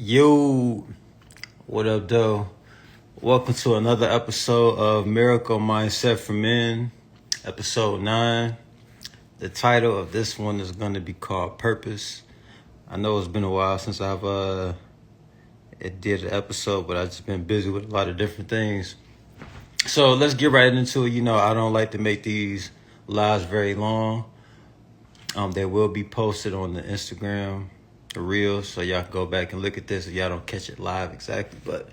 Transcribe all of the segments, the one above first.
Yo, what up, though? Welcome to another episode of Miracle Mindset for Men, episode 9. The title of this one is going to be called Purpose. I know it's been a while since I've did an episode, but I've just been busy with a lot of different things. So let's get right into it. I don't like to make these lives very long. They will be posted on the Instagram, the Reels, so y'all can go back and look at this if y'all don't catch it live exactly. But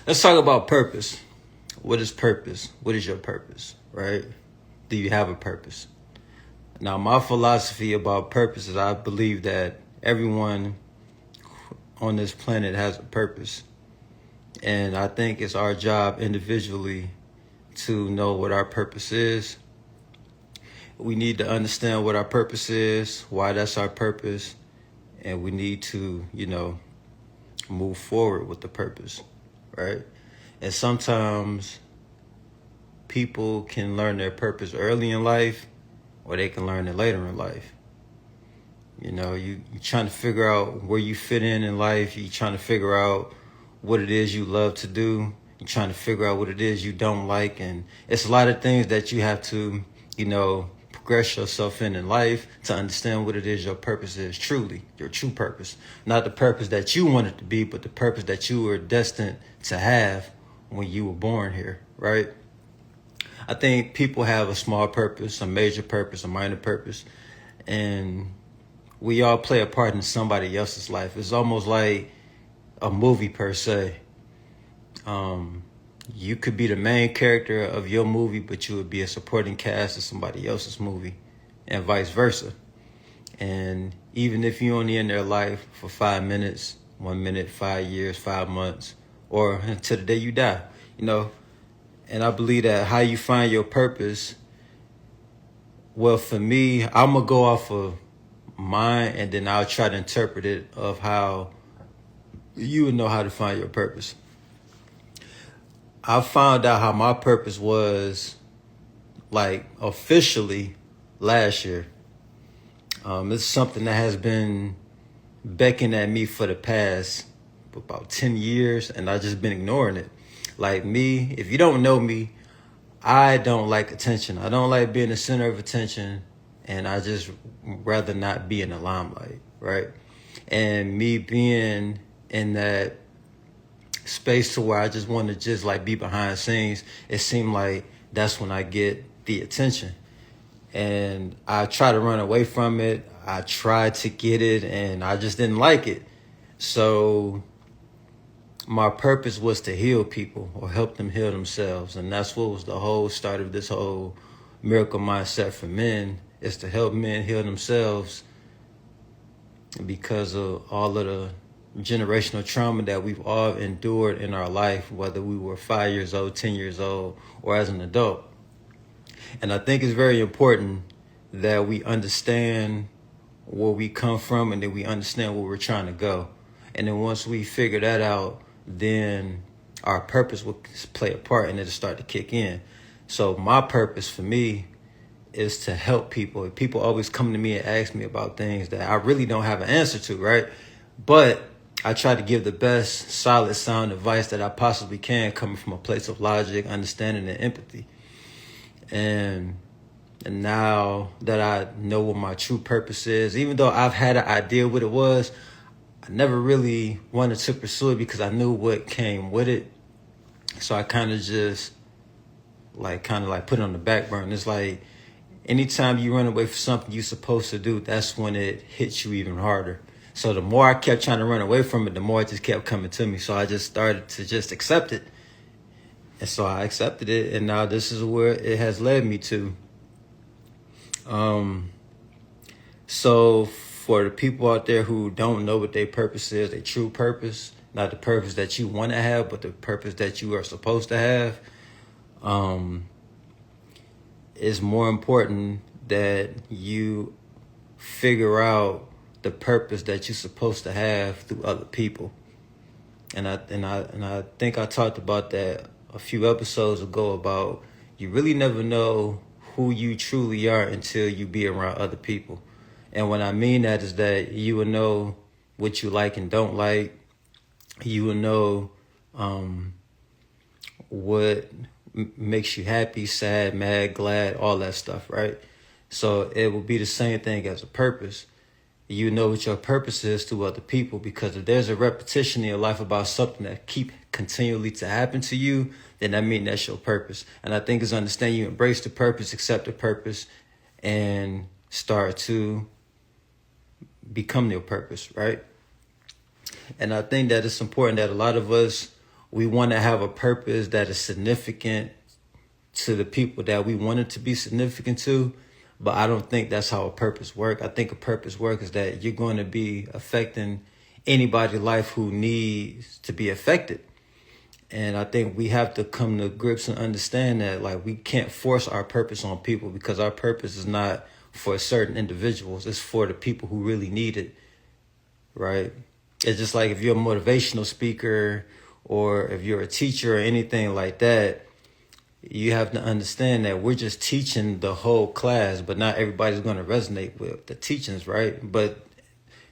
let's talk about purpose. What is purpose? What is your purpose, right? Do you have a purpose? Now, my philosophy about purpose is I believe that everyone on this planet has a purpose. And I think it's our job individually to know what our purpose is. We need to understand what our purpose is, why that's our purpose, and we need to, move forward with the purpose, right? And sometimes people can learn their purpose early in life, or they can learn it later in life. You're trying to figure out where you fit in life. You're trying to figure out what it is you love to do. You're trying to figure out what it is you don't like. And it's a lot of things that you have to, progress yourself in life to understand what it is your purpose is truly, your true purpose. Not the purpose that you want it to be, but the purpose that you were destined to have when you were born here, right? I think people have a small purpose, a major purpose, a minor purpose, and we all play a part in somebody else's life. It's almost like a movie per se. You could be the main character of your movie, but you would be a supporting cast of somebody else's movie, and vice versa. And even if you're only in their life for 5 minutes, 1 minute, 5 years, 5 months, or until the day you die, and I believe that how you find your purpose, well, for me, I'm going to go off of mine, and then I'll try to interpret it of how you would know how to find your purpose. I found out how my purpose was, officially last year. It's something that has been beckoning at me for the past about 10 years, and I've just been ignoring it. Like me, if you don't know me, I don't like attention. I don't like being the center of attention, and I just rather not be in the limelight, right? And me being in that space to where I just want to be behind the scenes, it seemed like that's when I get the attention. And I try to run away from it. I tried to get it, and I just didn't like it. So my purpose was to heal people or help them heal themselves. And that's what was the whole start of this whole Miracle Mindset for Men, is to help men heal themselves because of all of the generational trauma that we've all endured in our life, whether we were 5 years old, 10 years old, or as an adult. And I think it's very important that we understand where we come from, and that we understand where we're trying to go. And then once we figure that out, then our purpose will play a part, and it'll start to kick in. So my purpose for me is to help people. People always come to me and ask me about things that I really don't have an answer to, right? But I try to give the best, solid, sound advice that I possibly can, coming from a place of logic, understanding, and empathy. And now that I know what my true purpose is, even though I've had an idea what it was, I never really wanted to pursue it because I knew what came with it. So I kind of just put it on the back burner. It's like anytime you run away from something you're supposed to do, that's when it hits you even harder. So the more I kept trying to run away from it, the more it just kept coming to me. So I just started to just accept it. And so I accepted it, and now this is where it has led me to. So for the people out there who don't know what their purpose is, their true purpose, not the purpose that you want to have, but the purpose that you are supposed to have, it's more important that you figure out the purpose that you're supposed to have through other people. And I think I talked about that a few episodes ago, about you really never know who you truly are until you be around other people. And what I mean that is that you will know what you like and don't like. You will know what makes you happy, sad, mad, glad, all that stuff, right? So it will be the same thing as a purpose. You know what your purpose is to other people, because if there's a repetition in your life about something that keep continually to happen to you, then that means that's your purpose. And I think it's understanding you embrace the purpose, accept the purpose, and start to become your purpose, right? And I think that it's important that a lot of us, we want to have a purpose that is significant to the people that we want it to be significant to. But I don't think that's how a purpose works. I think a purpose work is that you're going to be affecting anybody's life who needs to be affected. And I think we have to come to grips and understand that, like, we can't force our purpose on people, because our purpose is not for certain individuals. It's for the people who really need it, right? It's just like if you're a motivational speaker or if you're a teacher or anything like that, you have to understand that we're just teaching the whole class, but not everybody's going to resonate with the teachings, right? But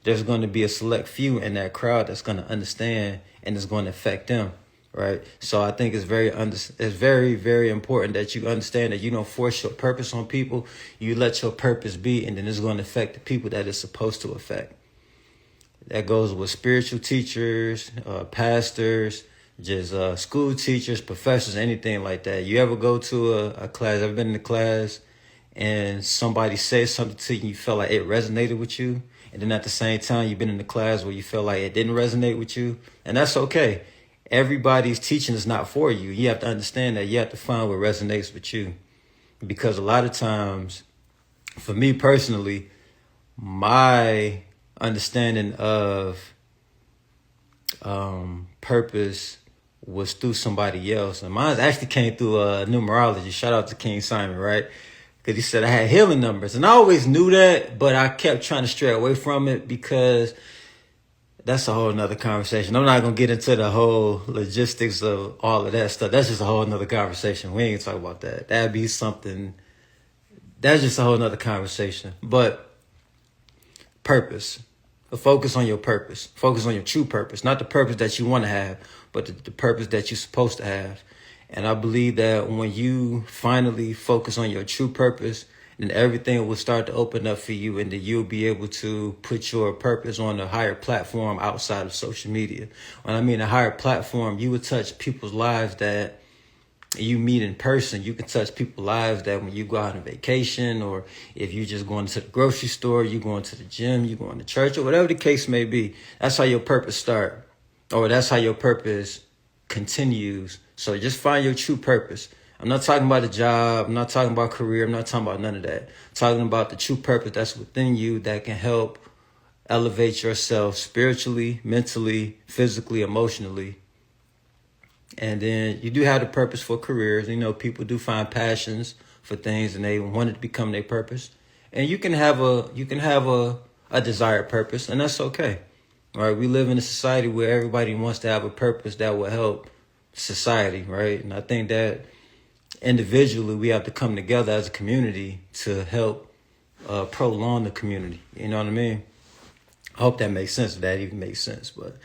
there's going to be a select few in that crowd that's going to understand, and it's going to affect them, right? So I think it's very, very important that you understand that you don't force your purpose on people. You let your purpose be, and then it's going to affect the people that it's supposed to affect. That goes with spiritual teachers, pastors, just school teachers, professors, anything like that. You ever go to a class, ever been in a class and somebody says something to you, you felt like it resonated with you, and then at the same time you've been in a class where you feel like it didn't resonate with you, and that's okay. Everybody's teaching is not for you. You have to understand that. You have to find what resonates with you, because a lot of times, for me personally, my understanding of purpose was through somebody else, and mine actually came through numerology. Shout out to King Simon, right? Because he said I had healing numbers, and I always knew that, but I kept trying to stray away from it because that's a whole nother conversation. I'm not gonna get into the whole logistics of all of that stuff. That's just a whole nother conversation. We ain't gonna talk about that. That'd be something. That's just a whole nother conversation. But purpose. Focus on your purpose. Focus on your true purpose. Not the purpose that you want to have, but the purpose that you're supposed to have. And I believe that when you finally focus on your true purpose, then everything will start to open up for you, and then you'll be able to put your purpose on a higher platform outside of social media. When I mean a higher platform, you will touch people's lives that you meet in person. You can touch people's lives that when you go out on vacation, or if you just going to the grocery store, you going to the gym, you going to church, or whatever the case may be. That's how your purpose start, or that's how your purpose continues. So just find your true purpose. I'm not talking about a job. I'm not talking about career. I'm not talking about none of that. I'm talking about the true purpose that's within you that can help elevate yourself spiritually, mentally, physically, emotionally. And then you do have the purpose for careers. You know, people do find passions for things and they want it to become their purpose. And you can have a desired purpose, and that's okay. Right? We live in a society where everybody wants to have a purpose that will help society, right? And I think that individually we have to come together as a community to help prolong the community. You know what I mean? I hope that makes sense, if that even makes sense. But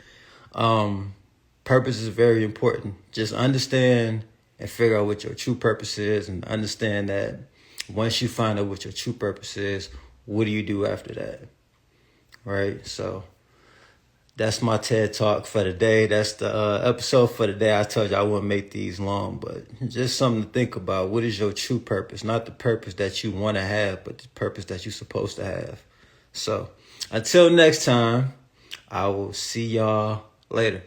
purpose is very important. Just understand and figure out what your true purpose is, and understand that once you find out what your true purpose is, what do you do after that? Right? So that's my TED Talk for the day. That's the episode for the day. I told you I wouldn't make these long, but just something to think about. What is your true purpose? Not the purpose that you want to have, but the purpose that you're supposed to have. So until next time, I will see y'all later.